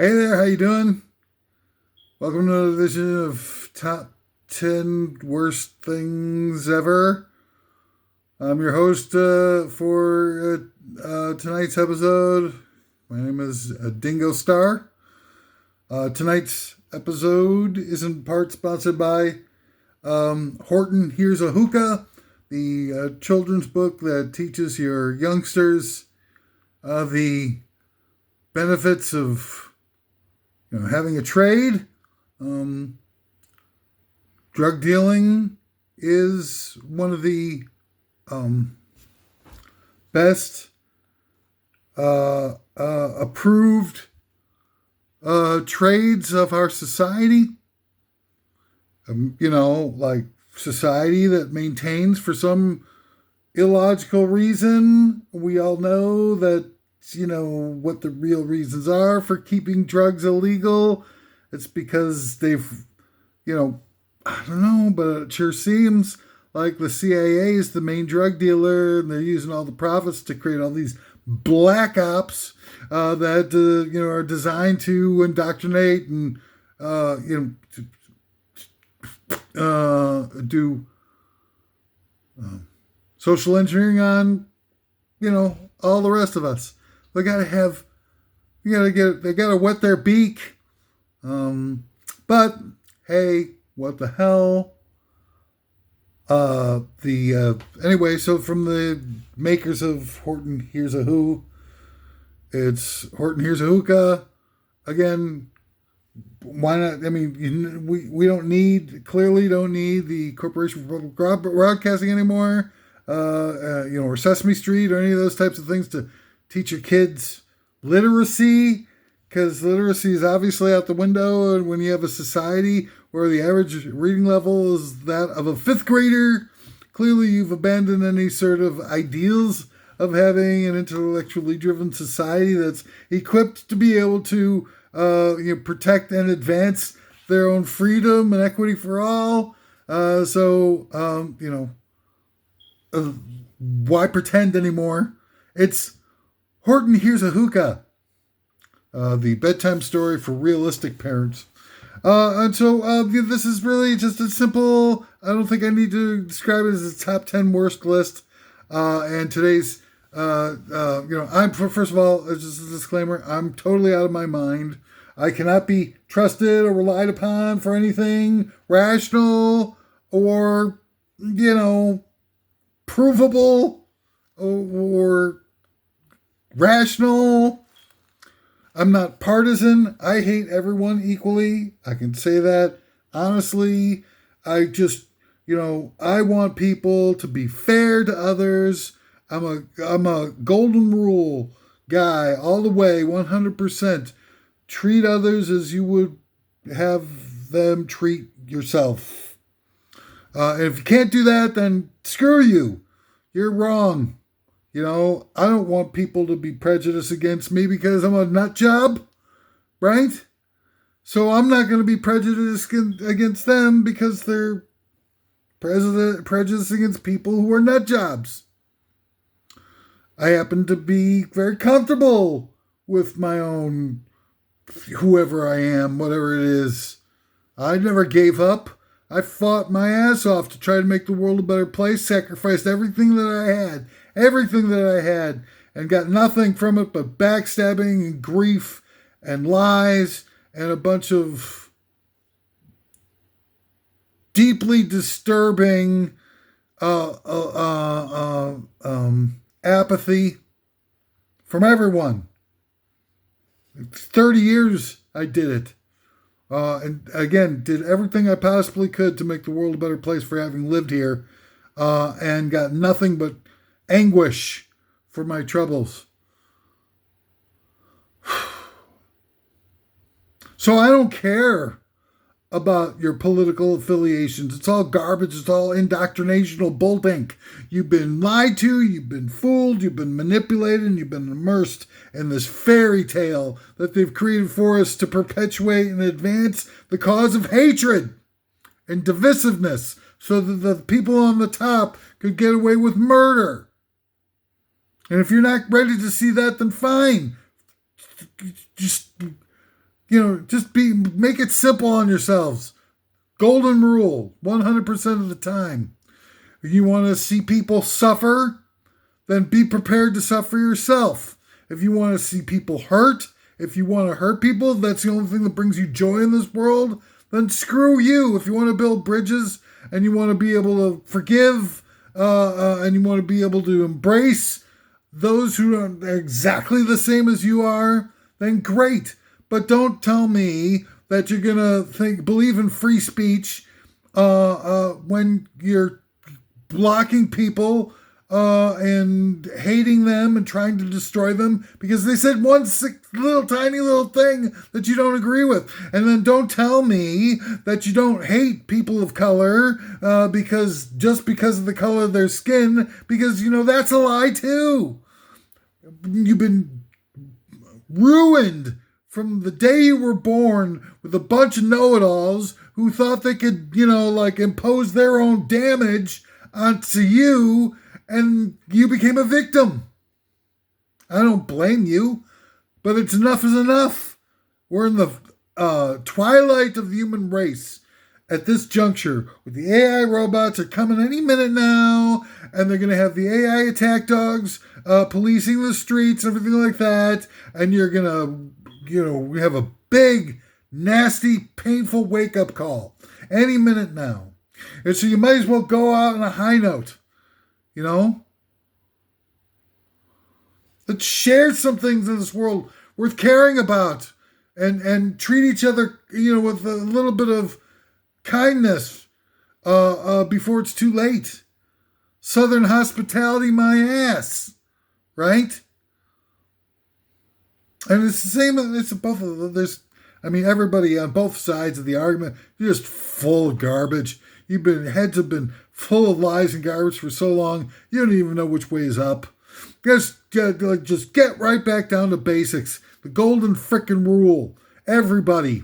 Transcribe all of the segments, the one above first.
Hey there, how you doing? Welcome to another edition of Top 10 Worst Things Ever. I'm your host for tonight's episode. My name is Dingo Star. Tonight's episode is in part sponsored by Horton Here's a Hookah, the children's book that teaches your youngsters the benefits of having a trade. Drug dealing is one of the best approved trades of our society. Like society that maintains for some illogical reason. We all know that, what the real reasons are for keeping drugs illegal. It's because they've, I don't know, but it sure seems like the CIA is the main drug dealer, and they're using all the profits to create all these black ops that are designed to indoctrinate and do social engineering on all the rest of us. They gotta wet their beak. But hey, what the hell? Anyway, so from the makers of Horton Here's a Who, it's Horton Here's a Hookah. Again, why not? I mean, we don't need the Corporation for Public Broadcasting anymore, or Sesame Street or any of those types of things to teach your kids literacy, because literacy is obviously out the window. And when you have a society where the average reading level is that of a fifth grader, clearly you've abandoned any sort of ideals of having an intellectually driven society that's equipped to be able to protect and advance their own freedom and equity for all. Why pretend anymore? It's Horton Here's a Hookah, the bedtime story for realistic parents. This is really just a simple, I don't think I need to describe it as a top 10 worst list. And today's, first of all, just a disclaimer, I'm totally out of my mind. I cannot be trusted or relied upon for anything rational or, provable or rational. I'm not partisan. I hate everyone equally. I can say that honestly. I just, I want people to be fair to others. I'm a golden rule guy all the way, 100%. Treat others as you would have them treat yourself. And if you can't do that, then screw you. You're wrong. I don't want people to be prejudiced against me because I'm a nut job, right? So I'm not going to be prejudiced against them because they're prejudiced against people who are nut jobs. I happen to be very comfortable with my own, whoever I am, whatever it is. I never gave up. I fought my ass off to try to make the world a better place, sacrificed everything that I had, and got nothing from it but backstabbing and grief and lies and a bunch of deeply disturbing apathy from everyone. 30 years I did it. And again, did everything I possibly could to make the world a better place for having lived here, and got nothing but anguish for my troubles. So I don't care about your political affiliations. It's all garbage. It's all indoctrinational bullpink. You've been lied to, you've been fooled, you've been manipulated, and you've been immersed in this fairy tale that they've created for us to perpetuate and advance the cause of hatred and divisiveness so that the people on the top could get away with murder. And if you're not ready to see that, then fine. Just Just make it simple on yourselves. Golden rule, 100% of the time. If you want to see people suffer, then be prepared to suffer yourself. If you want to see people hurt, if you want to hurt people, that's the only thing that brings you joy in this world, then screw you. If you want to build bridges and you want to be able to forgive and you want to be able to embrace those who are exactly the same as you are, then great. But don't tell me that you're going to believe in free speech when you're blocking people and hating them and trying to destroy them because they said one tiny little thing that you don't agree with. And then don't tell me that you don't hate people of color because of the color of their skin, because that's a lie too. You've been ruined from the day you were born with a bunch of know-it-alls who thought they could, impose their own damage onto you, and you became a victim. I don't blame you, but enough is enough. We're in the twilight of the human race at this juncture. With the AI robots are coming any minute now, and they're going to have the AI attack dogs policing the streets, everything like that, and you're going to, have a big, nasty, painful wake-up call any minute now. And so you might as well go out on a high note. Let's share some things in this world worth caring about and treat each other, with a little bit of kindness before it's too late. Southern hospitality, my ass. Right? And it's the same, it's both of them. Everybody on both sides of the argument, you're just full of garbage. Heads have been full of lies and garbage for so long, you don't even know which way is up. Just get right back down to basics. The golden frickin' rule. Everybody.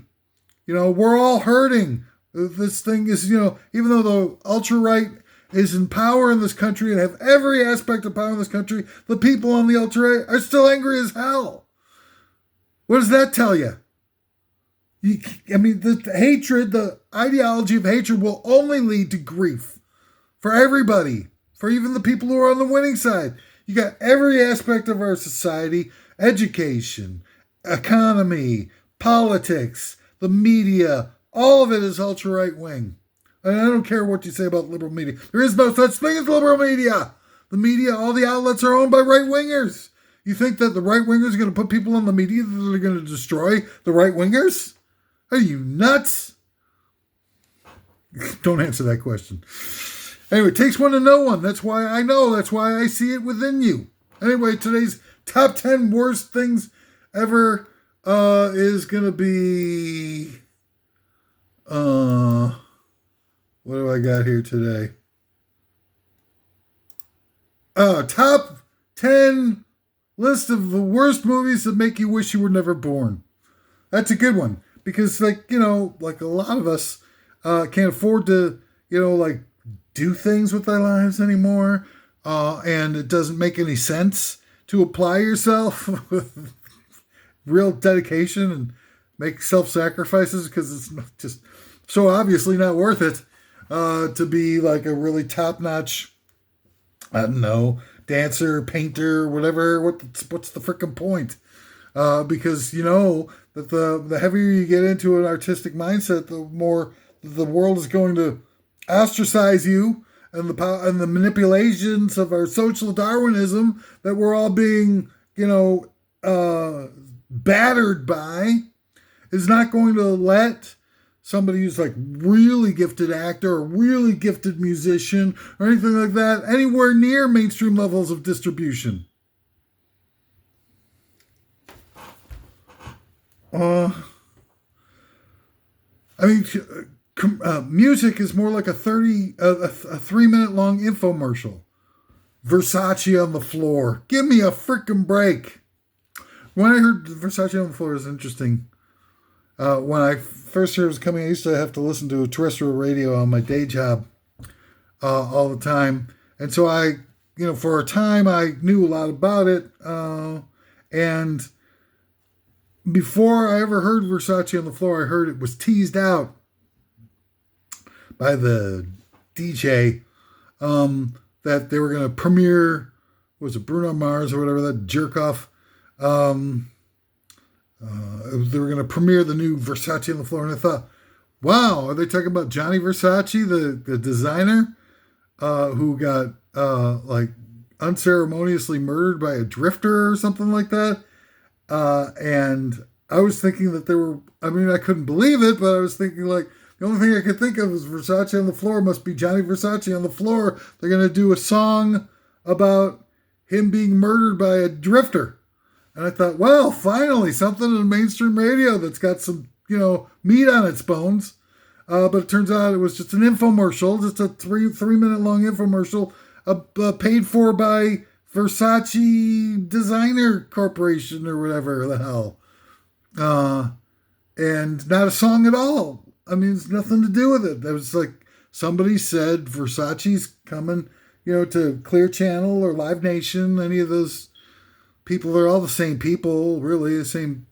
We're all hurting. This thing is, even though the ultra-right is in power in this country and have every aspect of power in this country, the people on the ultra-right are still angry as hell. What does that tell you? The hatred, the ideology of hatred will only lead to grief for everybody, for even the people who are on the winning side. You got every aspect of our society, education, economy, politics, the media, all of it is ultra-right wing. And I don't care what you say about liberal media. There is no such thing as liberal media. The media, all the outlets are owned by right-wingers. You think that the right-wingers are going to put people on the media that are going to destroy the right-wingers? Are you nuts? Don't answer that question. Anyway, it takes one to know one. That's why I know. That's why I see it within you. Anyway, today's top 10 worst things ever is going to be... what do I got here today? Top 10 list of the worst movies that make you wish you were never born. That's a good one. Because, like a lot of us can't afford to, do things with our lives anymore. And it doesn't make any sense to apply yourself with real dedication and make self-sacrifices because it's just so obviously not worth it to be like a really top-notch, I don't know, dancer, painter, whatever. What's the frickin' point? Because that the heavier you get into an artistic mindset, the more the world is going to ostracize you, and the manipulations of our social Darwinism that we're all being, battered by, is not going to let somebody who's like really gifted actor or really gifted musician or anything like that anywhere near mainstream levels of distribution. Music is more like a 3-minute long infomercial. Versace on the floor. Give me a freaking break. When I heard Versace on the floor, it was interesting. When I first heard it was coming, I used to have to listen to terrestrial radio on my day job all the time. And so I, for a time, I knew a lot about it. And before I ever heard Versace on the Floor, I heard it was teased out by the DJ that they were going to premiere, was it Bruno Mars or whatever, that jerk off? They were going to premiere the new Versace on the Floor, and I thought, wow, are they talking about Johnny Versace, the designer, who got like unceremoniously murdered by a drifter or something like that? And I was thinking that they were, I mean, I couldn't believe it, but I was thinking like, the only thing I could think of was Versace on the Floor must be Johnny Versace on the Floor. They're going to do a song about him being murdered by a drifter. And I thought, well, finally, something in mainstream radio that's got some, meat on its bones. But it turns out it was just an infomercial, just a three-minute long infomercial paid for by Versace Designer Corporation or whatever the hell. And not a song at all. I mean, it's nothing to do with it. It was like somebody said Versace's coming, to Clear Channel or Live Nation, any of those people. They're all the same people, really, the same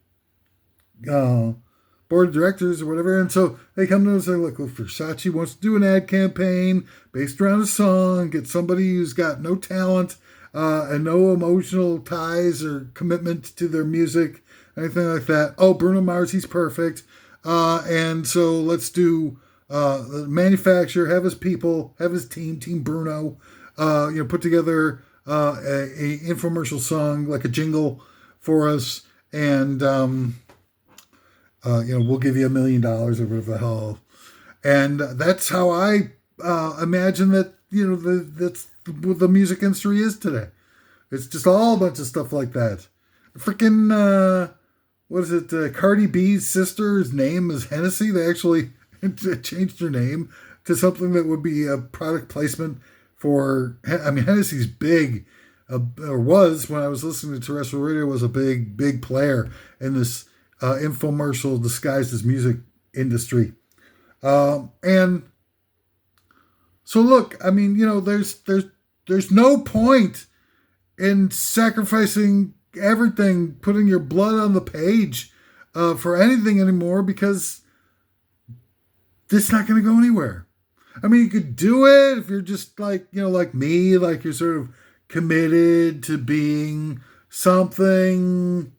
board of directors or whatever. And so they come to us and say, look, Versace wants to do an ad campaign based around a song, get somebody who's got no talent and no emotional ties or commitment to their music, anything like that. Oh, Bruno Mars, he's perfect. And so let's do the manufacturer, have his people, have his team Bruno, put together a infomercial song, like a jingle for us, and we'll give you $1 million or whatever the hell. And that's how I imagine that that's what the music industry is today. It's just all a bunch of stuff like that. Freaking what is it? Cardi B's sister's name is Hennessy. They actually changed her name to something that would be a product placement for. I mean, Hennessy's big, or was when I was listening to terrestrial radio, was a big player in this infomercial disguised as music industry. And so look, I mean, there's no point in sacrificing everything, putting your blood on the page for anything anymore, because it's not going to go anywhere. I mean, you could do it if you're just like, like me, like you're sort of committed to being something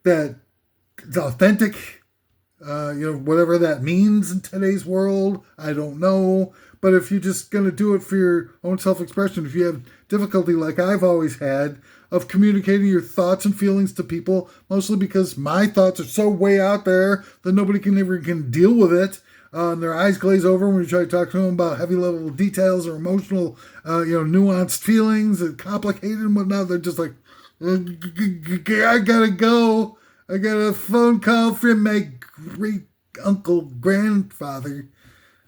that is authentic, whatever that means in today's world, I don't know. But if you're just going to do it for your own self-expression, if you have difficulty like I've always had of communicating your thoughts and feelings to people, mostly because my thoughts are so way out there that nobody can deal with it, and their eyes glaze over when you try to talk to them about heavy level details or emotional, nuanced feelings and complicated and whatnot. They're just like, I gotta go. I got a phone call from my great uncle grandfather.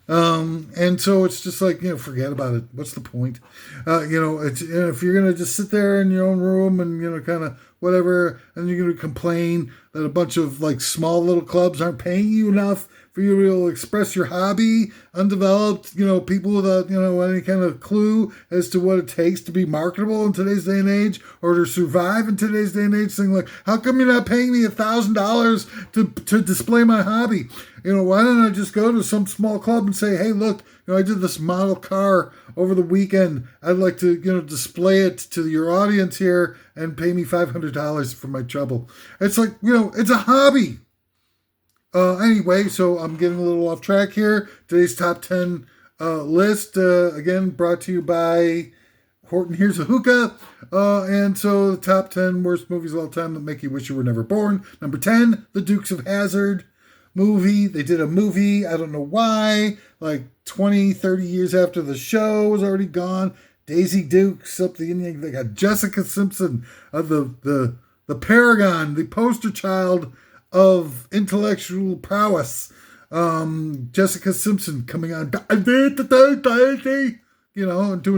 And so it's just like, forget about it. What's the point? It's, if you're going to just sit there in your own room and, kind of whatever, and you're going to complain that a bunch of like small little clubs aren't paying you enough for you to be able to express your hobby, undeveloped, people without, any kind of clue as to what it takes to be marketable in today's day and age, or to survive in today's day and age, saying like, how come you're not paying me $1,000 to display my hobby? Why don't I just go to some small club and say, hey, look, I did this model car over the weekend. I'd like to, display it to your audience here and pay me $500 for my trouble. It's like, it's a hobby. Anyway, so I'm getting a little off track here. Today's top 10 list, again, brought to you by Horton Hears a Hookah. And so the top 10 worst movies of all time that make you wish you were never born. Number 10, The Dukes of Hazzard movie. They did a movie, I don't know why, like 20, 30 years after the show was already gone. Daisy Duke, something, they got Jessica Simpson, the paragon, the poster child of intellectual prowess. Jessica Simpson coming on, and doing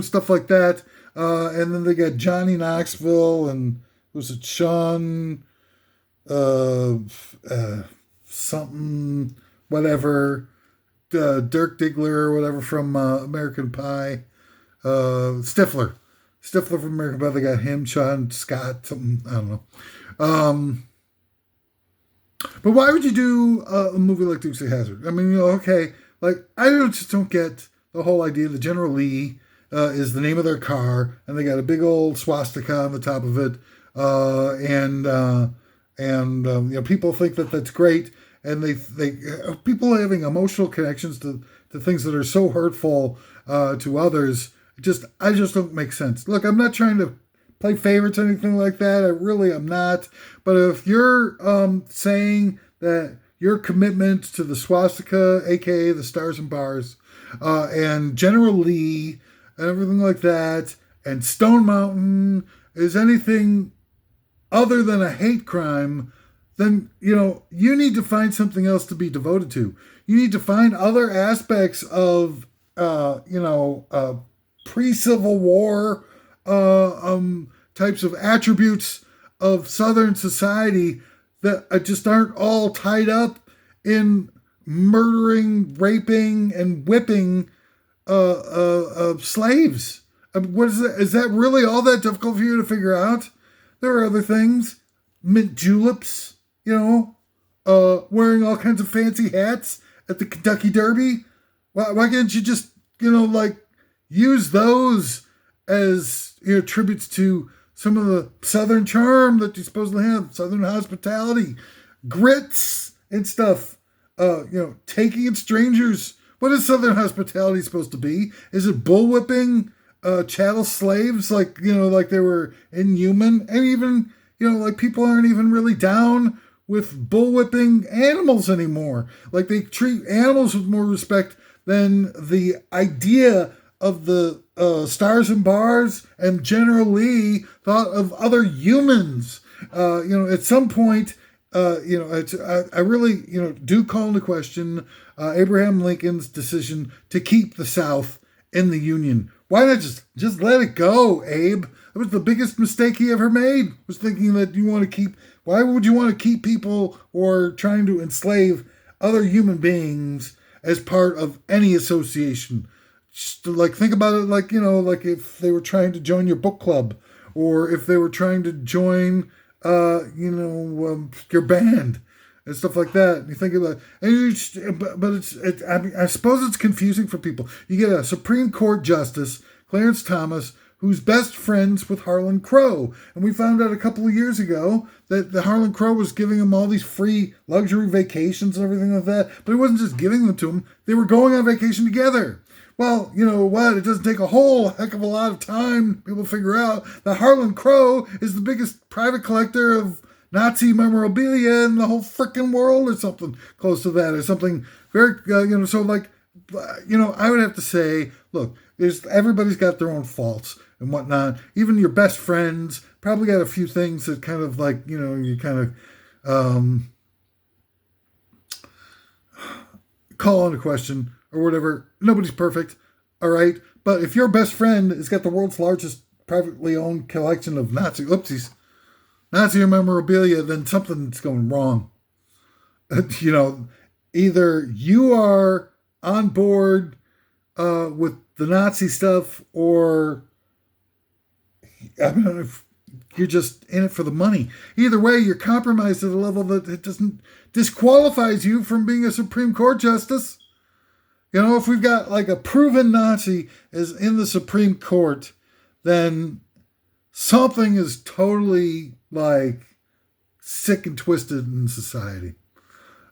stuff like that. And then they got Johnny Knoxville and was it Sean something, whatever, Dirk Diggler or whatever from American Pie, Stifler from American Pie. They got him, Sean Scott, something, I don't know. But why would you do a movie like Dukes of Hazzard? I mean, okay, like just don't get the whole idea that General Lee is the name of their car, and they got a big old swastika on the top of it, and people think that that's great, and they people having emotional connections to things that are so hurtful to others. I just don't make sense. Look, I'm not trying to play favorites or anything like that. I really am not. But if you're saying that your commitment to the swastika, aka the stars and bars, and General Lee and everything like that, and Stone Mountain is anything other than a hate crime, then you need to find something else to be devoted to. You need to find other aspects of pre-Civil War types of attributes of Southern society that just aren't all tied up in murdering, raping, and whipping slaves. What is that? Is that really all that difficult for you to figure out? There are other things. Mint juleps, wearing all kinds of fancy hats at the Kentucky Derby. Why can't you just, use those as tributes to some of the Southern charm that you supposedly have, Southern hospitality, grits and stuff. Taking in strangers. What is Southern hospitality supposed to be? Is it bullwhipping chattel slaves like they were inhuman? And even people aren't even really down with bullwhipping animals anymore. Like they treat animals with more respect than the idea of the stars and bars and General Lee thought of other humans. At some point, I really do call into question Abraham Lincoln's decision to keep the South in the Union. Why not just let it go, Abe? That was the biggest mistake he ever made, was thinking that why would you want to keep people or trying to enslave other human beings as part of any association? Just think about it like if they were trying to join your book club, or if they were trying to join your band and stuff like that. And you think about it, I suppose it's confusing for people. You get a Supreme Court Justice, Clarence Thomas, who's best friends with Harlan Crow. And we found out a couple of years ago that the Harlan Crow was giving him all these free luxury vacations and everything like that. But he wasn't just giving them to him. They were going on vacation together. Well, you know what? It doesn't take a whole heck of a lot of time people figure out that Harlan Crow is the biggest private collector of Nazi memorabilia in the whole freaking world, or something close to that, or something very, I would have to say, look, everybody's got their own faults and whatnot. Even your best friends probably got a few things that kind of you kind of call into question or whatever. Nobody's perfect, all right? But if your best friend has got the world's largest privately owned collection of Nazi memorabilia, then something's going wrong. Either you are on board with the Nazi stuff, or if you're just in it for the money. Either way, you're compromised at a level that it doesn't disqualifies you from being a Supreme Court justice. If we've got like a proven Nazi is in the Supreme Court, then something is totally sick and twisted in society.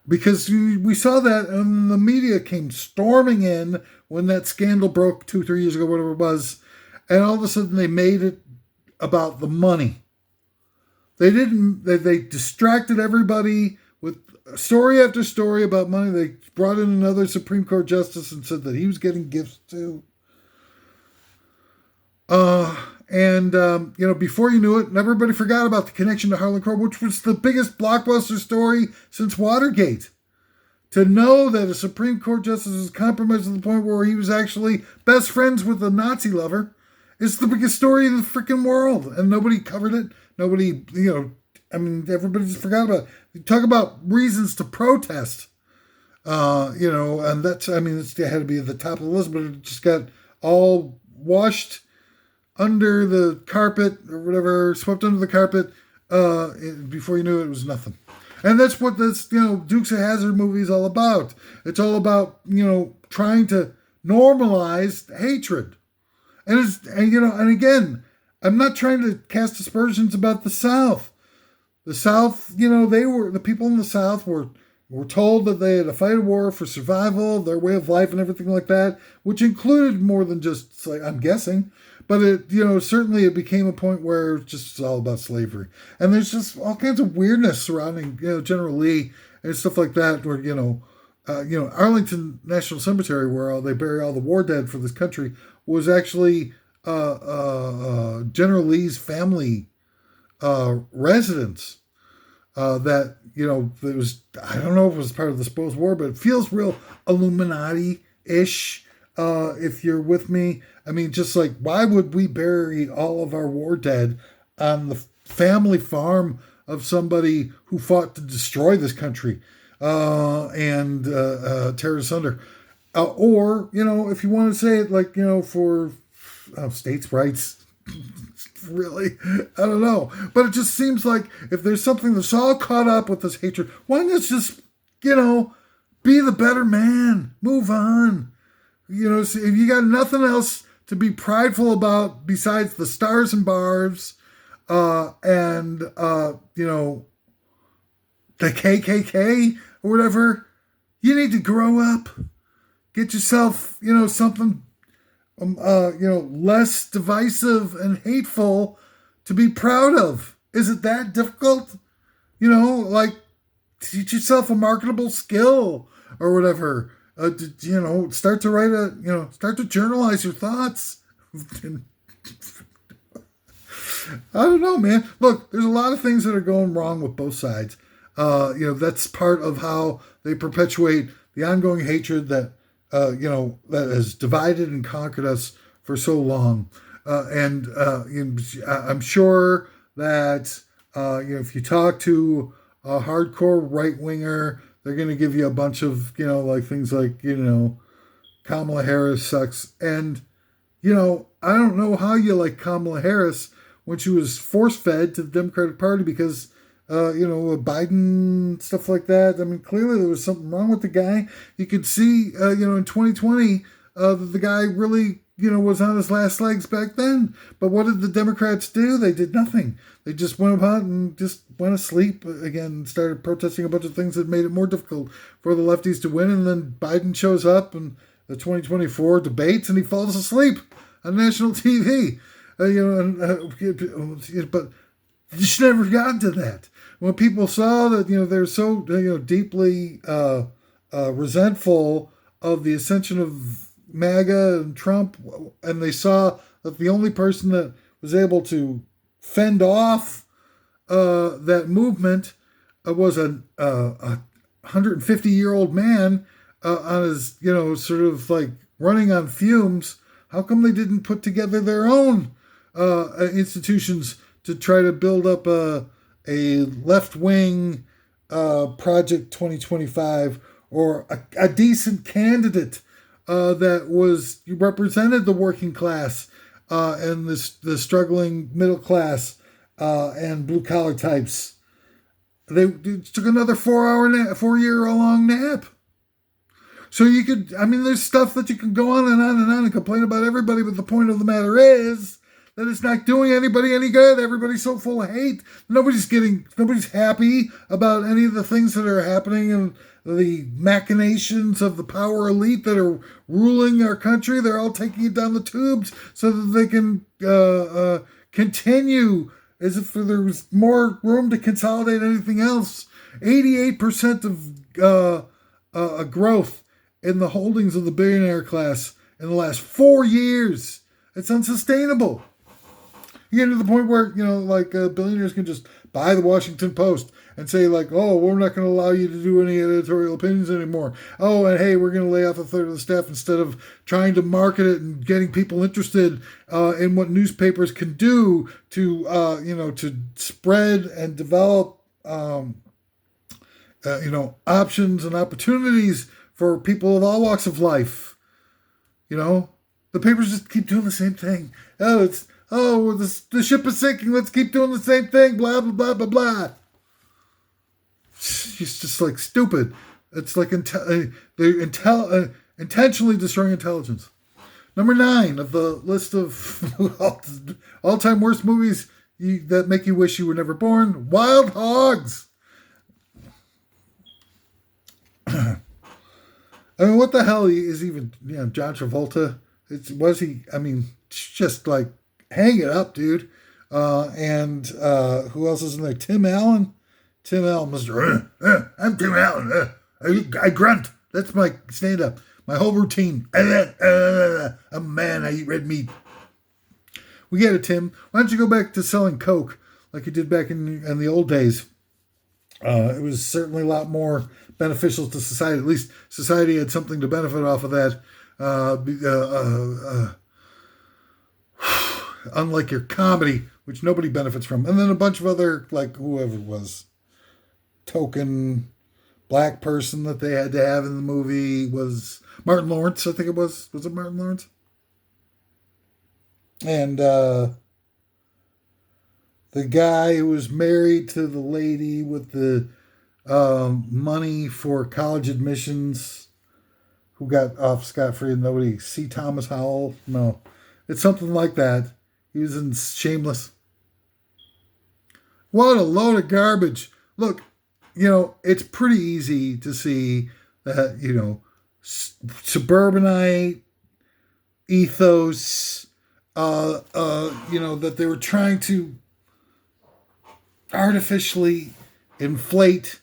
Because we saw that, and the media came storming in when that scandal broke 2-3 years ago, whatever it was, and all of a sudden they made it about the money. They distracted everybody with story after story about money. They brought in another Supreme Court justice and said that he was getting gifts too. Before you knew it, everybody forgot about the connection to Harlan Crow, which was the biggest blockbuster story since Watergate. To know that a Supreme Court justice was compromised to the point where he was actually best friends with a Nazi lover is the biggest story in the freaking world. And nobody covered it. Nobody, everybody just forgot about it. You talk about reasons to protest, and that's, it had to be at the top of the list, but it just got all washed under the carpet or whatever, swept under the carpet. Before you knew it, it was nothing. And that's what this, Dukes of Hazzard movie is all about. It's all about, trying to normalize hatred. And again, I'm not trying to cast aspersions about the South. The South, the people in the South were told that they had to fight a war for survival, their way of life and everything like that, which included more than just, like, I'm guessing, but certainly it became a point where it's just all about slavery. And there's just all kinds of weirdness surrounding, General Lee and stuff like that, where, Arlington National Cemetery, where they bury all the war dead for this country, was actually General Lee's family residence. That, it was, I don't know if it was part of the Spoils War, but it feels real Illuminati-ish, if you're with me. I mean, just like, why would we bury all of our war dead on the family farm of somebody who fought to destroy this country and tear us under? Or, if you want to say it like, for states' rights, really, I don't know. But it just seems like if there's something that's all caught up with this hatred, why not just, be the better man, move on. So if you got nothing else to be prideful about besides the stars and bars, and the KKK or whatever, you need to grow up. Get yourself, something, less divisive and hateful to be proud of. Is it that difficult? Teach yourself a marketable skill or whatever. Start to write start to journalize your thoughts. I don't know, man. Look, there's a lot of things that are going wrong with both sides. That's part of how they perpetuate the ongoing hatred that that has divided and conquered us for so long. I'm sure that, if you talk to a hardcore right-winger, they're going to give you a bunch of, things like, Kamala Harris sucks. And, I don't know how you like Kamala Harris when she was force-fed to the Democratic Party because, Biden, stuff like that. I mean, clearly there was something wrong with the guy. You could see, in 2020, that the guy really, was on his last legs back then. But what did the Democrats do? They did nothing. They just went about and just went asleep again, started protesting a bunch of things that made it more difficult for the lefties to win. And then Biden shows up in the 2024 debates and he falls asleep on national TV. But you should never have gotten to that. When people saw that, they're so, deeply resentful of the ascension of MAGA and Trump, and they saw that the only person that was able to fend off that movement was a 150-year-old man on his, sort of like running on fumes. How come they didn't put together their own institutions to try to build up a left-wing Project 2025 or a decent candidate that represented the working class and the struggling middle class and blue collar types? They took another 4-year-long nap. So there's stuff that you can go on and on and on and complain about everybody, but the point of the matter is that it's not doing anybody any good. Everybody's so full of hate. Nobody's happy about any of the things that are happening and the machinations of the power elite that are ruling our country. They're all taking it down the tubes so that they can continue as if there was more room to consolidate anything else. 88% of growth in the holdings of the billionaire class in the last 4 years. It's unsustainable. You get to the point where, billionaires can just buy the Washington Post and say, like, oh, we're not going to allow you to do any editorial opinions anymore. Oh, and hey, we're going to lay off a third of the staff instead of trying to market it and getting people interested in what newspapers can do to, to spread and develop, options and opportunities for people of all walks of life. The papers just keep doing the same thing. The ship is sinking. Let's keep doing the same thing. Blah, blah, blah, blah, blah. He's just like stupid. It's like they're intentionally destroying intelligence. Number 9 of the list of all-time worst movies that make you wish you were never born. Wild Hogs. I mean, what the hell is even, John Travolta? Just like, hang it up, dude. And who else is in there? Tim Allen. Tim Allen, Mr. I'm Tim Allen. I grunt. That's my stand-up. My whole routine. I'm a man. I eat red meat. We get it, Tim. Why don't you go back to selling Coke like you did back in the old days? It was certainly a lot more beneficial to society. At least society had something to benefit off of that. Unlike your comedy, which nobody benefits from. And then a bunch of other, like whoever it was, token black person that they had to have in the movie was Martin Lawrence, I think it was. Was it Martin Lawrence? And the guy who was married to the lady with the money for college admissions, who got off scot-free, and nobody. C. Thomas Howell? No. It's something like that. He was in Shameless. What a load of garbage. Look, it's pretty easy to see that, suburbanite ethos, that they were trying to artificially inflate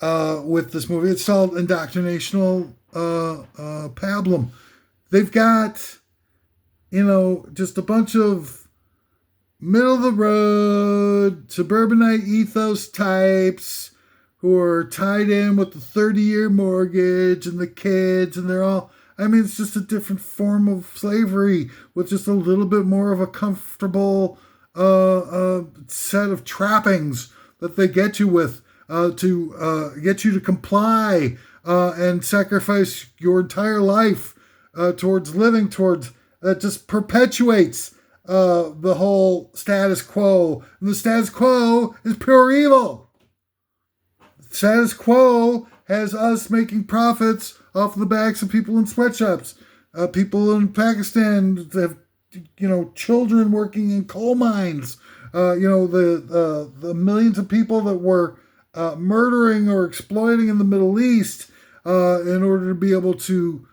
with this movie. It's called indoctrinational pablum. They've got, just a bunch of middle of the road suburbanite ethos types who are tied in with the 30-year mortgage and the kids, and they're all, it's just a different form of slavery with just a little bit more of a comfortable set of trappings that they get you with to get you to comply and sacrifice your entire life towards living towards that just perpetuates the whole status quo. And the status quo is pure evil. Status quo has us making profits off the backs of people in sweatshops. People in Pakistan have, children working in coal mines. The millions of people that were murdering or exploiting in the Middle East in order to be able to,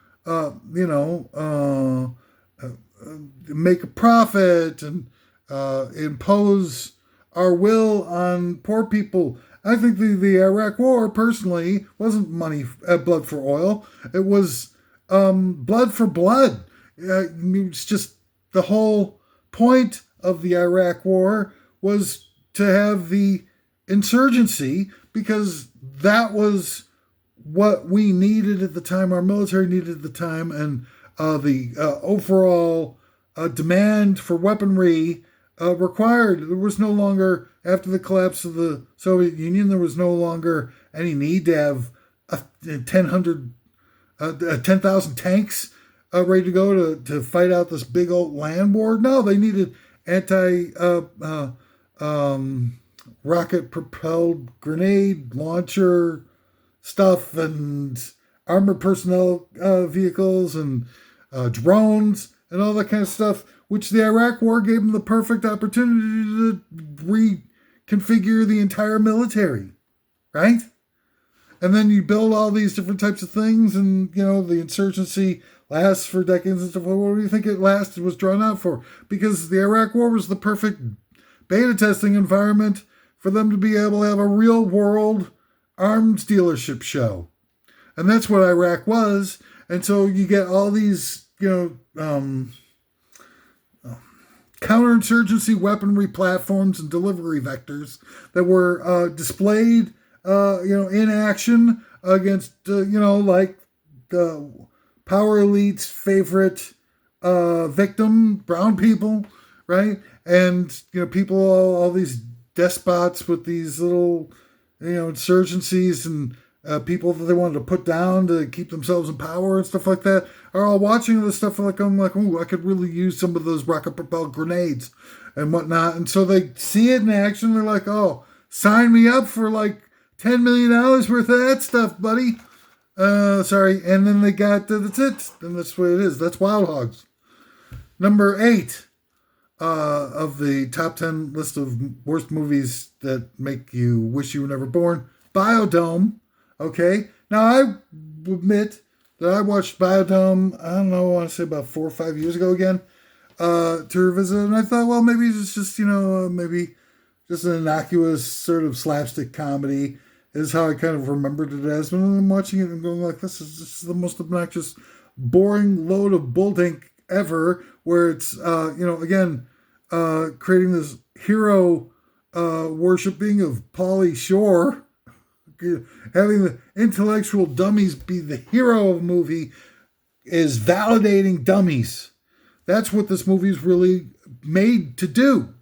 make a profit and impose our will on poor people. I think the Iraq War, personally, wasn't blood for oil. It was blood for blood. It's just the whole point of the Iraq War was to have the insurgency, because that was what we needed at the time, our military needed at the time, and the overall demand for weaponry required. There was no longer, after the collapse of the Soviet Union, there was no longer any need to have 10,000 tanks ready to go to fight out this big old land war. No, they needed rocket-propelled grenade launcher stuff and armored personnel vehicles and drones and all that kind of stuff, which the Iraq War gave them the perfect opportunity to reconfigure the entire military, right? And then you build all these different types of things, and, the insurgency lasts for decades and stuff. What do you think it was drawn out for? Because the Iraq War was the perfect beta testing environment for them to be able to have a real world arms dealership show. And that's what Iraq was. And so you get all these, counterinsurgency weaponry platforms and delivery vectors that were displayed, in action against, like the power elite's favorite victim, brown people, right? And, people, all these despots with these little, insurgencies and people that they wanted to put down to keep themselves in power and stuff like that, are all watching this stuff like, I'm like, ooh, I could really use some of those rocket-propelled grenades and whatnot. And so they see it in action. They're like, oh, sign me up for like $10 million worth of that stuff, buddy. Sorry. And then they got, that's it. And that's what it is. That's Wild Hogs. Number 8 of the top 10 list of worst movies that make you wish you were never born. Biodome. Okay. Now, I admit that I watched Biodome, I don't know, I want to say about 4 or 5 years ago again, to revisit it. And I thought, well, maybe it's just, maybe just an innocuous sort of slapstick comedy is how I kind of remembered it as. But I'm watching it and going like, this is the most obnoxious, boring load of bullink ever, where it's, again, creating this hero worshipping of Pauly Shore, having the intellectual dummies be the hero of a movie is validating dummies. That's what this movie is really made to do.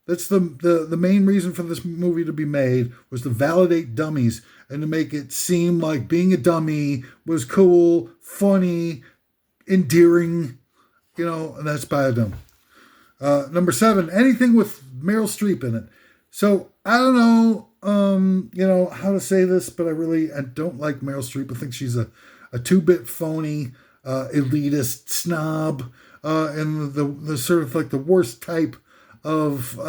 That's the main reason for this movie to be made, was to validate dummies and to make it seem like being a dummy was cool, funny, endearing, and that's Biodome. Number 7, anything with Meryl Streep in it. So I don't know, how to say this, but I don't like Meryl Streep. I think she's a 2-bit phony, elitist snob, and the sort of like the worst type of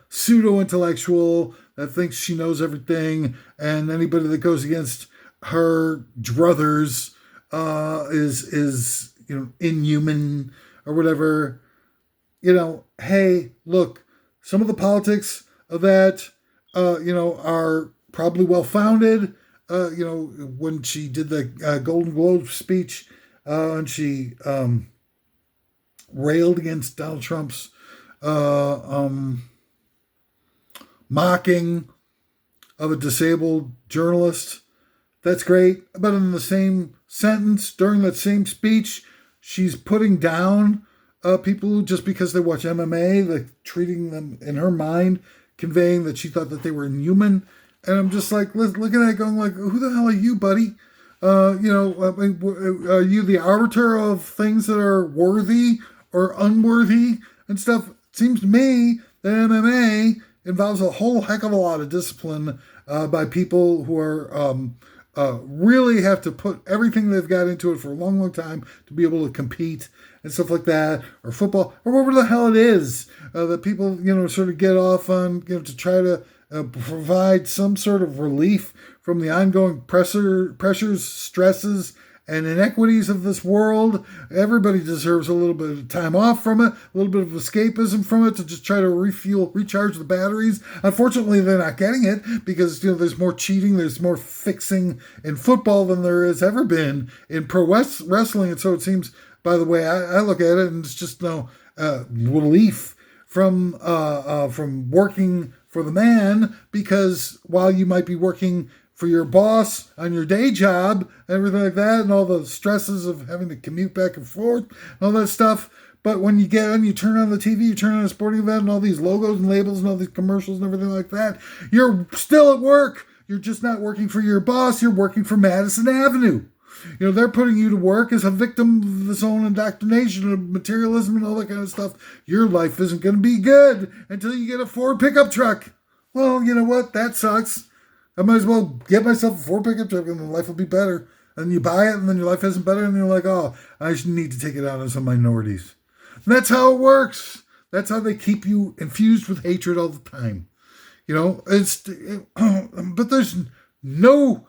pseudo-intellectual that thinks she knows everything, and anybody that goes against her druthers is inhuman or whatever. Hey, look, some of the politics of that, are probably well-founded. When she did the Golden Globe speech, and she railed against Donald Trump's mocking of a disabled journalist. That's great. But in the same sentence, during that same speech, she's putting down people who, just because they watch MMA, like treating them, in her mind, conveying that she thought that they were inhuman. And I'm just like, looking at it going like, who the hell are you, buddy? Are you the arbiter of things that are worthy or unworthy and stuff? It seems to me that MMA involves a whole heck of a lot of discipline by people who are really have to put everything they've got into it for a long, long time to be able to compete and stuff like that, or football, or whatever the hell it is that people, sort of get off on, to try to provide some sort of relief from the ongoing pressures, stresses, and inequities of this world. Everybody deserves a little bit of time off from it, a little bit of escapism from it, to just try to recharge the batteries. Unfortunately, they're not getting it because, there's more cheating, there's more fixing in football than there has ever been in pro wrestling. And so it seems, by the way I look at it, and it's just no relief from working for the man, because while you might be working for your boss on your day job and everything like that, and all the stresses of having to commute back and forth and all that stuff, but when you get on, you turn on the TV, you turn on a sporting event and all these logos and labels and all these commercials and everything like that, you're still at work. You're just not working for your boss. You're working for Madison Avenue. They're putting you to work as a victim of this own indoctrination of materialism and all that kind of stuff. Your life isn't going to be good until you get a Ford pickup truck. Well, you know what? That sucks. I might as well get myself a Ford pickup truck and then life will be better. And you buy it and then your life isn't better and you're like, oh, I just need to take it out on some minorities. And that's how it works. That's how they keep you infused with hatred all the time. But there's no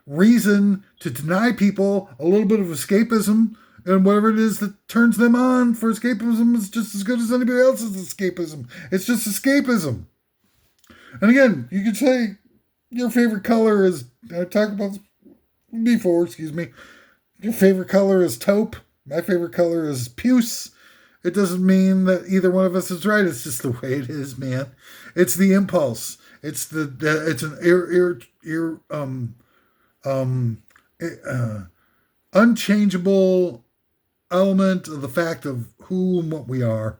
reason to deny people a little bit of escapism, and whatever it is that turns them on for escapism is just as good as anybody else's escapism. It's just escapism. And again, you could say your favorite color is, I talked about this before, your favorite color is taupe. My favorite color is puce. It doesn't mean that either one of us is right. It's just the way it is, man. It's the impulse. It's an unchangeable element of the fact of who and what we are.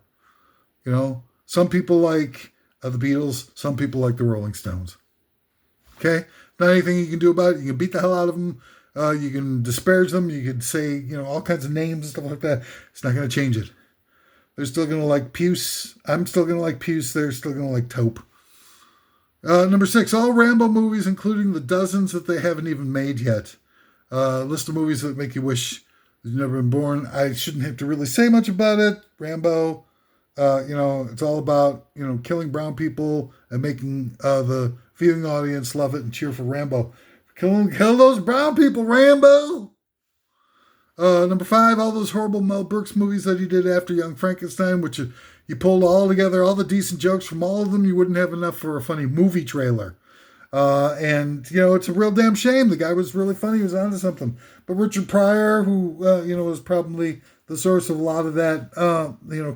Some people like the Beatles. Some people like the Rolling Stones. Okay? Not anything you can do about it. You can beat the hell out of them. You can disparage them. You can say, all kinds of names and stuff like that. It's not going to change it. They're still going to like puce. I'm still going to like puce. They're still going to like taupe. Number 6, all Rambo movies, including the dozens that they haven't even made yet. List of movies that make you wish you'd never been born. I shouldn't have to really say much about it. Rambo, it's all about, killing brown people and making the viewing audience love it and cheer for Rambo. Kill those brown people, Rambo! Number 5, all those horrible Mel Brooks movies that he did after Young Frankenstein, which you pulled all together, all the decent jokes from all of them, you wouldn't have enough for a funny movie trailer. It's a real damn shame. The guy was really funny. He was onto something. But Richard Pryor, who, was probably the source of a lot of that,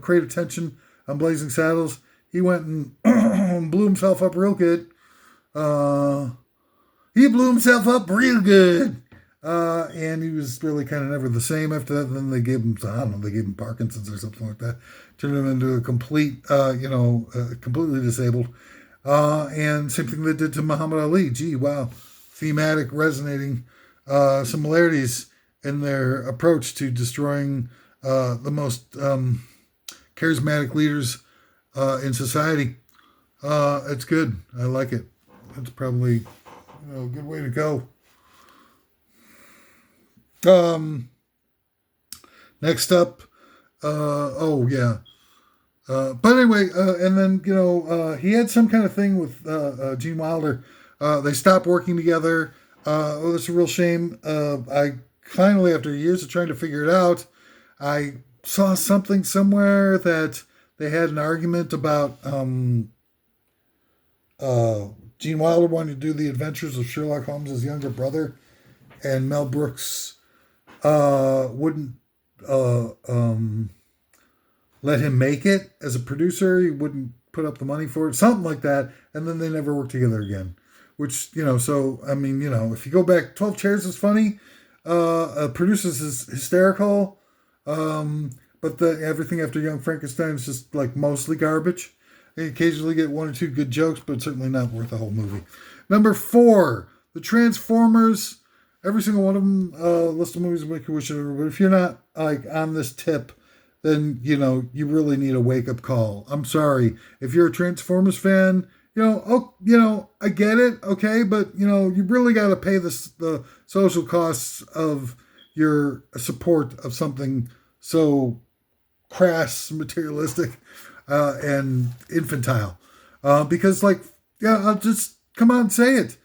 creative tension on Blazing Saddles, he went and blew himself up real good. He blew himself up real good. And he was really kind of never the same after that. Then they gave him, they gave him Parkinson's or something like that. Turned him into a complete, completely disabled. And same thing they did to Muhammad Ali. Gee, wow. Thematic, resonating similarities in their approach to destroying the most charismatic leaders in society. It's good. I like it. It's probably a good way to go. Next up, but anyway, and then, he had some kind of thing with Gene Wilder. They stopped working together. It's a real shame. I finally, after years of trying to figure it out, I saw something somewhere that they had an argument about Gene Wilder wanted to do the adventures of Sherlock Holmes' younger brother, and Mel Brooks wouldn't let him make it as a producer. He wouldn't put up the money for it, something like that. And then they never worked together again, which, if you go back, 12 Chairs is funny. Producers is hysterical. But everything after Young Frankenstein is just like mostly garbage. They occasionally get one or two good jokes, but certainly not worth a whole movie. Number 4, the Transformers. Every single one of them, list of movies make you wish it over. But if you're not on this tip, then, you really need a wake-up call. I'm sorry. If you're a Transformers fan, I get it, okay? But, you really got to pay the social costs of your support of something so crass, materialistic, and infantile. Because, I'll just come out and say it.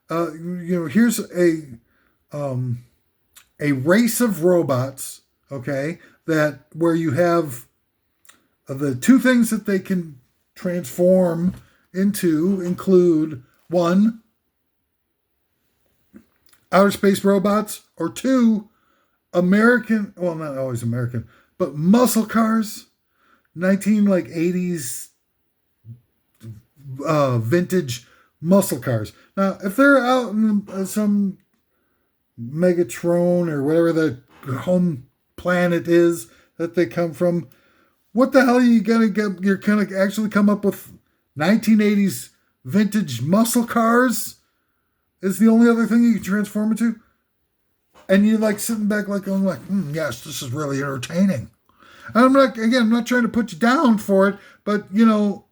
Here's a race of robots, okay, where you have the two things that they can transform into include 1, outer space robots, or 2, American, well, not always American, but muscle cars, 80s vintage muscle cars. Now, if they're out in some Megatron or whatever the home planet is that they come from, what the hell are you gonna get? You're gonna actually come up with 1980s vintage muscle cars? Is the only other thing you can transform into? And you're sitting back going yes, this is really entertaining. And I'm not trying to put you down for it, but you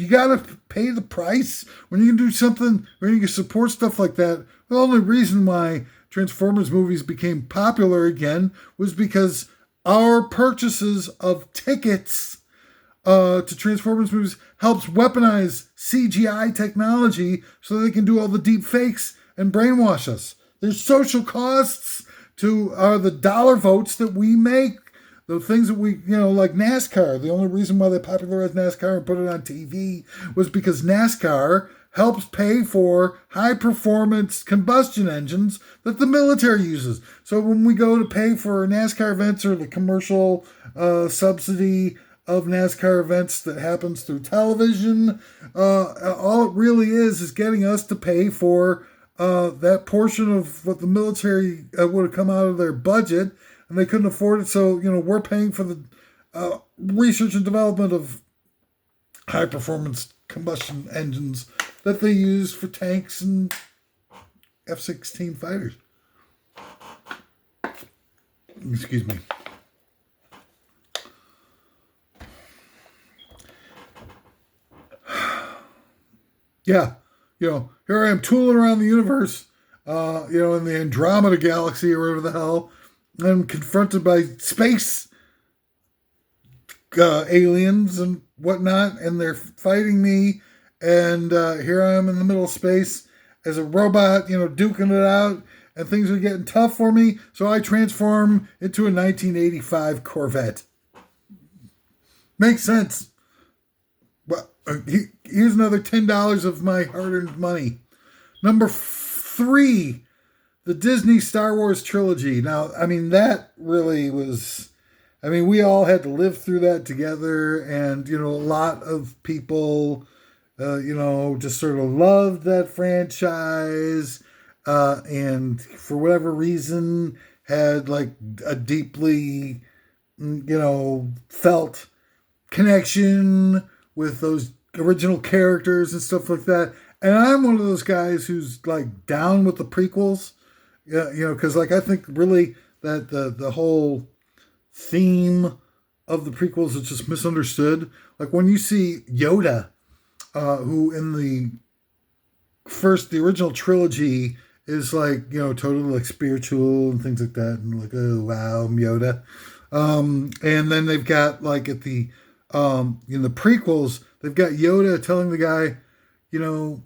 gotta pay the price when you can do something, when you can support stuff like that. The only reason why Transformers movies became popular again was because our purchases of tickets to Transformers movies helps weaponize CGI technology so they can do all the deep fakes and brainwash us. There's social costs to the dollar votes that we make. The things that we, like NASCAR. The only reason why they popularized NASCAR and put it on TV was because NASCAR helps pay for high-performance combustion engines that the military uses. So when we go to pay for NASCAR events or the commercial subsidy of NASCAR events that happens through television, all it really is getting us to pay for that portion of what the military would have come out of their budget, and they couldn't afford it. So, we're paying for the research and development of high-performance combustion engines that they use for tanks and F-16 fighters. Excuse me. Yeah, here I am tooling around the universe, in the Andromeda galaxy or whatever the hell. I'm confronted by space aliens and whatnot, and they're fighting me. And here I am in the middle of space as a robot, duking it out, and things are getting tough for me. So I transform into a 1985 Corvette. Makes sense. Well, here's another $10 of my hard-earned money. Number 3, the Disney Star Wars trilogy. Now, that really was... we all had to live through that together, and, a lot of people, just sort of loved that franchise, and for whatever reason had, like, a deeply, felt connection with those original characters and stuff like that. And I'm one of those guys who's, like, down with the prequels, because, like, I think really that the whole theme of the prequels is just misunderstood. Like when you see Yoda, who in the original trilogy is like, totally like spiritual and things like that. And like, oh, wow, I'm Yoda. And then they've got like in the prequels, they've got Yoda telling the guy, you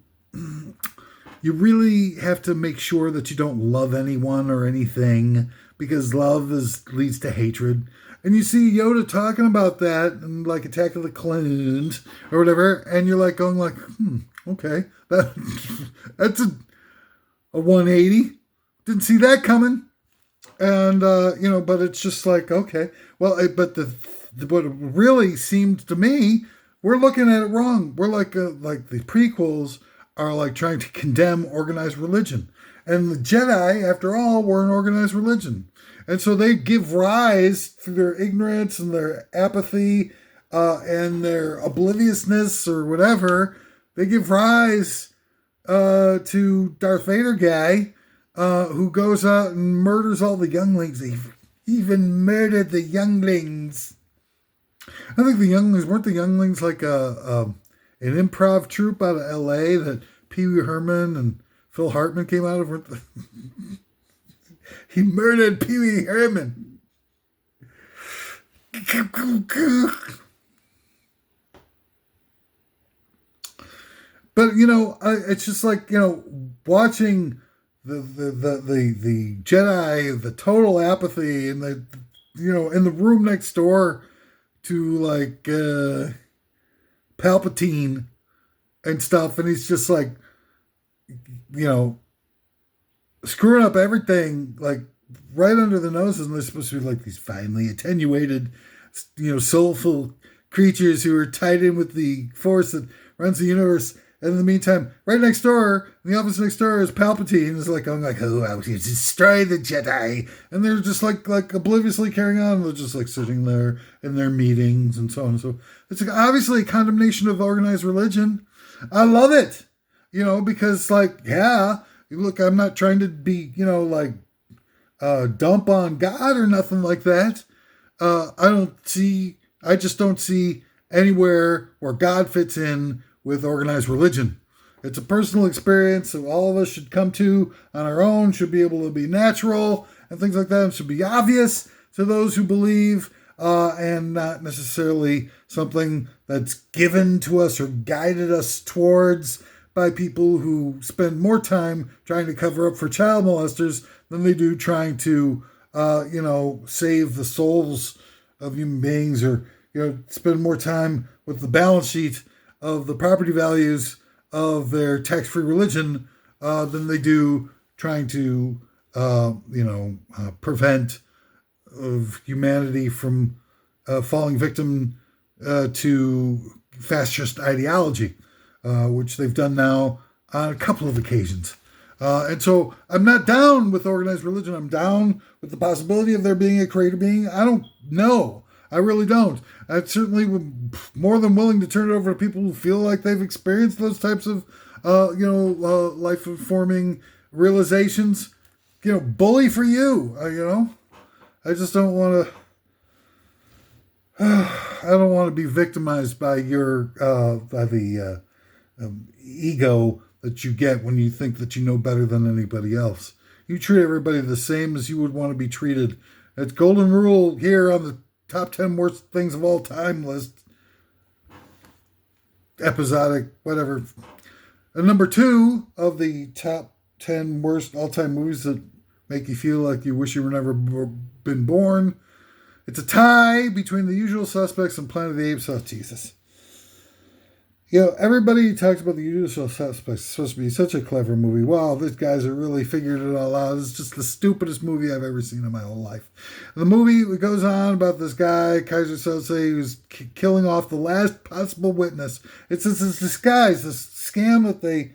really have to make sure that you don't love anyone or anything, because love leads to hatred. And you see Yoda talking about that and like Attack of the Clones or whatever, and you're like going like, okay, that's a 180. Didn't see that coming. And but it's just like, okay, well, but what really seemed to me, we're looking at it wrong. We're like the prequels are like trying to condemn organized religion. And the Jedi, after all, were an organized religion. And so they give rise through their ignorance and their apathy and their obliviousness or whatever. They give rise to Darth Vader guy who goes out and murders all the younglings. He even murdered the younglings. I think weren't the younglings like an improv troupe out of L.A. that Pee Wee Herman and Phil Hartman came out of? He murdered Pee Wee Herman. But it's just like watching the Jedi, the total apathy, and the in the room next door to like Palpatine and stuff, and he's just like screwing up everything like right under the noses, and they're supposed to be like these finely attenuated, soulful creatures who are tied in with the force that runs the universe. And in the meantime, right next door, in the office next door, is Palpatine. Is like going like, "Oh, I will destroy the Jedi," and they're just like obliviously carrying on. They're just like sitting there in their meetings and so on and so. It's like obviously a condemnation of organized religion. I love it, because like, yeah, look, I'm not trying to be, dump on God or nothing like that. I just don't see anywhere where God fits in with organized religion. It's a personal experience that all of us should come to on our own, should be able to be natural and things like that. It should be obvious to those who believe, and not necessarily something that's given to us or guided us towards by people who spend more time trying to cover up for child molesters than they do trying to, save the souls of human beings, or, spend more time with the balance sheet of the property values of their tax-free religion than they do trying to, prevent of humanity from falling victim to fascist ideology, which they've done now on a couple of occasions. And so I'm not down with organized religion. I'm down with the possibility of there being a creator being. I don't know. I really don't. I certainly would more than willing to turn it over to people who feel like they've experienced those types of, life-informing realizations. Bully for you. I just don't want to. I don't want to be victimized by your by the ego that you get when you think that you know better than anybody else. You treat everybody the same as you would want to be treated. It's golden rule here on the top 10 worst things of all time list. Episodic, whatever. And number 2 of the top 10 worst all-time movies that make you feel like you wish you were never been born. It's a tie between The Usual Suspects and Planet of the Apes. Oh, Jesus. Everybody talks about The Usual Suspects. It's supposed to be such a clever movie. Wow, these guys have really figured it all out. It's just the stupidest movie I've ever seen in my whole life. The movie goes on about this guy, Kaiser Sose, who's killing off the last possible witness. It's this disguise, this scam that they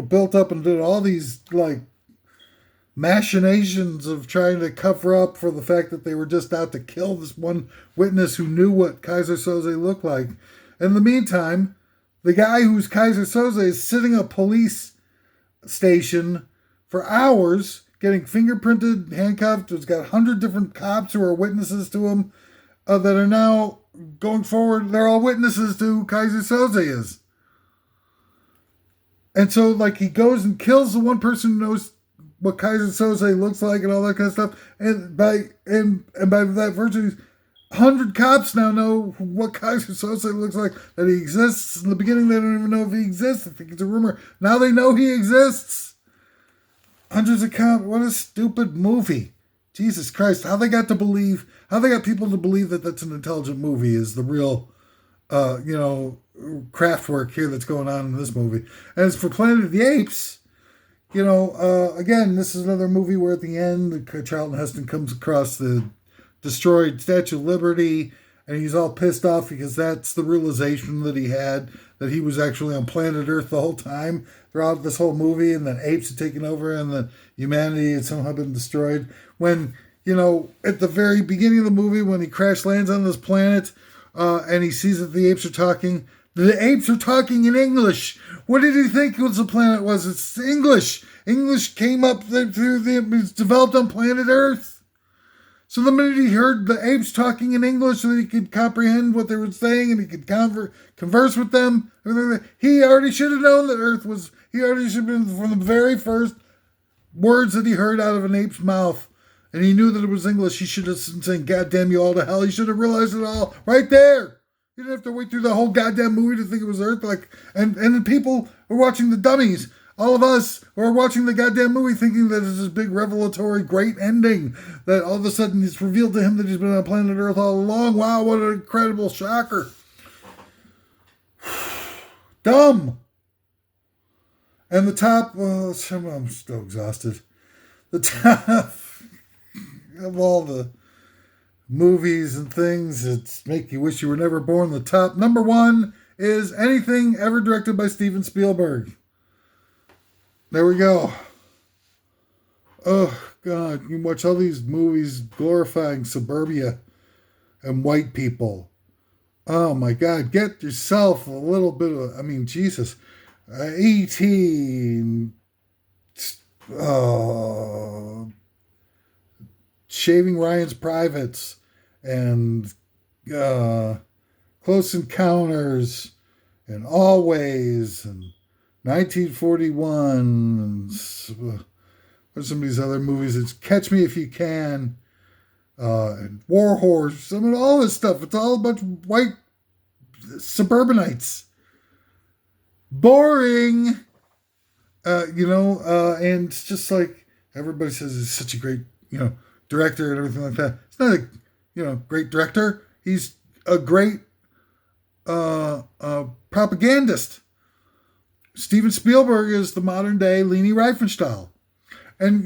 built up and did all these, machinations of trying to cover up for the fact that they were just out to kill this one witness who knew what Kaiser Sose looked like. In the meantime, the guy who's Kaiser Sose is sitting at a police station for hours, getting fingerprinted, handcuffed. It's got 100 different cops who are witnesses to him that are now going forward. They're all witnesses to who Kaiser Sose is. And so, he goes and kills the one person who knows what Kaiser Sose looks like and all that kind of stuff. And by that virtue, 100 cops now know what Kaiser Sose looks like, that he exists. In the beginning, they don't even know if he exists. I think it's a rumor. Now they know he exists. Hundreds of cops. What a stupid movie. Jesus Christ. How they got people to believe that that's an intelligent movie is the real, craft work here that's going on in this movie. And as for Planet of the Apes, again, this is another movie where at the end, Charlton Heston comes across the destroyed Statue of Liberty, and he's all pissed off because that's the realization that he had, that he was actually on planet Earth the whole time throughout this whole movie, and that apes had taken over and that humanity had somehow been destroyed. When, at the very beginning of the movie, when he crash lands on this planet, and he sees that the apes are talking in English. What did he think the planet was? It's English. English came up it was developed on planet Earth. So the minute he heard the apes talking in English so that he could comprehend what they were saying and he could converse with them, he already should have known that he already should have been, from the very first words that he heard out of an ape's mouth, and he knew that it was English, he should have been saying, "God damn you all to hell." He should have realized it all right there. You didn't have to wait through the whole goddamn movie to think it was Earth. And the people were watching the dummies. All of us were watching the goddamn movie thinking that it's this big revelatory great ending. That all of a sudden it's revealed to him that he's been on planet Earth all along. Wow, what an incredible shocker. Dumb. And the top, I'm still exhausted. The top of all the movies and things that make you wish you were never born. The top number 1 is anything ever directed by Steven Spielberg. There we go. Oh, God. You watch all these movies glorifying suburbia and white people. Oh, my God. Get yourself a little bit of, Jesus. E.T. Shaving Ryan's Privates and Close Encounters and Always and 1941 and what's some of these other movies? It's Catch Me If You Can and War Horse. All this stuff. It's all a bunch of white suburbanites. Boring. And it's just like everybody says he's such a great, director and everything like that. It's not a, great director. He's a great propagandist. Steven Spielberg is the modern day Leni Riefenstahl. And,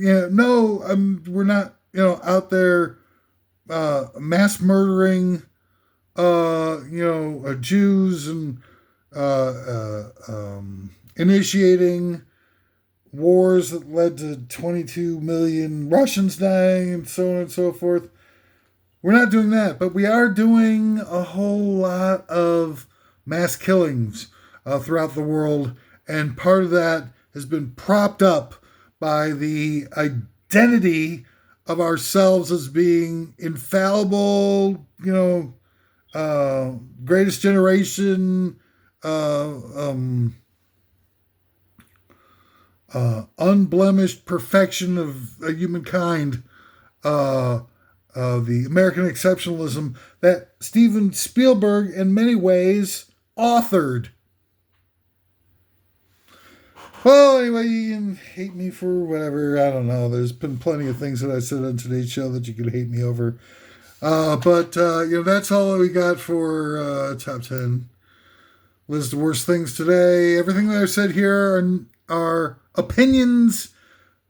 we're not, out there mass murdering, Jews and initiating wars that led to 22 million Russians dying and so on and so forth. We're not doing that, but we are doing a whole lot of mass killings throughout the world. And part of that has been propped up by the identity of ourselves as being infallible, greatest generation, unblemished perfection of humankind, the American exceptionalism that Steven Spielberg, in many ways, authored. Well, anyway, you can hate me for whatever. I don't know. There's been plenty of things that I said on today's show that you could hate me over. But that's all that we got for Top 10. List of worst things today. Everything that I've said here are opinions,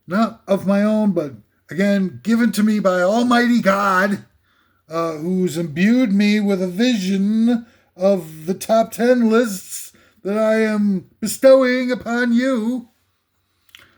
not of my own, but again, given to me by Almighty God, who's imbued me with a vision of the top 10 lists that I am bestowing upon you.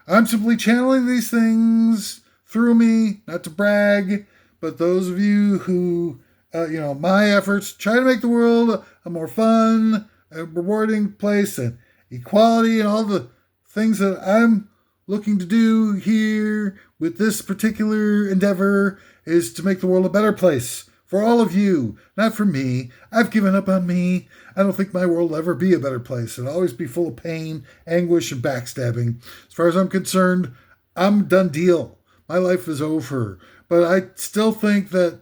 I'm simply channeling these things through me, not to brag, but those of you who, my efforts try to make the world a more fun, a rewarding place, and equality, and all the things that I'm looking to do here with this particular endeavor is to make the world a better place for all of you, not for me. I've given up on me. I don't think my world will ever be a better place. It'll always be full of pain, anguish, and backstabbing. As far as I'm concerned, I'm done deal. My life is over. But I still think that,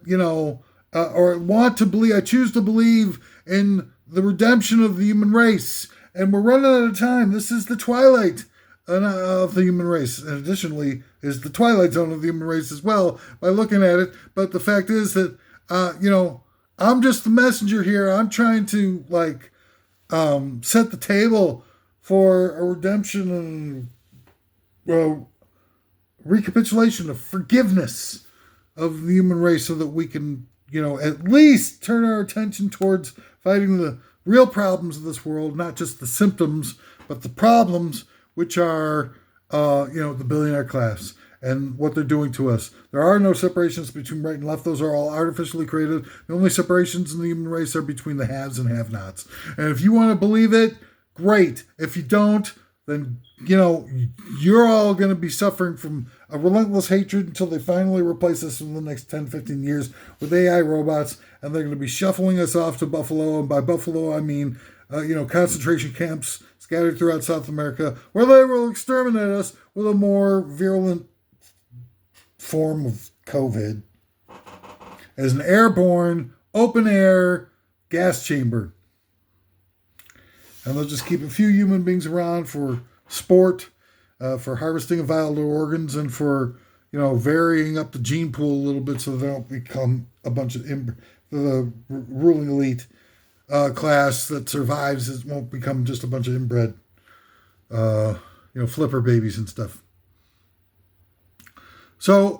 I choose to believe in the redemption of the human race. And we're running out of time. This is the twilight of the human race. And additionally, is the twilight zone of the human race as well by looking at it. But the fact is that, I'm just the messenger here. I'm trying to, set the table for a redemption and recapitulation of forgiveness of the human race so that we can, at least turn our attention towards fighting the real problems of this world, not just the symptoms, but the problems, which are, the billionaire class and what they're doing to us. There are no separations between right and left. Those are all artificially created. The only separations in the human race are between the haves and have-nots. And if you want to believe it, great. If you don't, then, you're all going to be suffering from a relentless hatred until they finally replace us in the next 10, 15 years with AI robots, and they're going to be shuffling us off to Buffalo. And by Buffalo, I mean, concentration camps scattered throughout South America, where they will exterminate us with a more virulent form of COVID as an airborne, open-air gas chamber. And they'll just keep a few human beings around for sport, for harvesting of vital organs, and for, varying up the gene pool a little bit so they don't become a bunch of the ruling elite class that survives. It won't become just a bunch of inbred, flipper babies and stuff. So,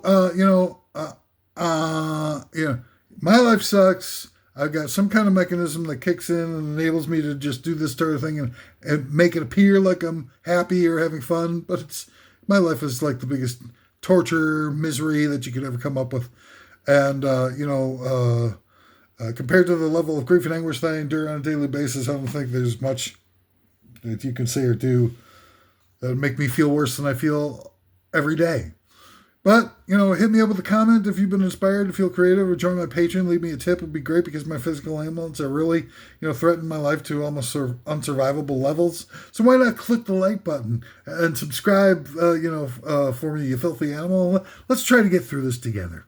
my life sucks. I've got some kind of mechanism that kicks in and enables me to just do this sort of thing and make it appear like I'm happy or having fun. But my life is like the biggest torture, misery that you could ever come up with. And, compared to the level of grief and anguish that I endure on a daily basis, I don't think there's much that you can say or do that would make me feel worse than I feel every day. But, hit me up with a comment if you've been inspired to feel creative, or join my Patreon. Leave me a tip. It would be great because my physical ailments are really, threatening my life to almost unsurvivable levels. So why not click the like button and subscribe, for me, you filthy animal. Let's try to get through this together.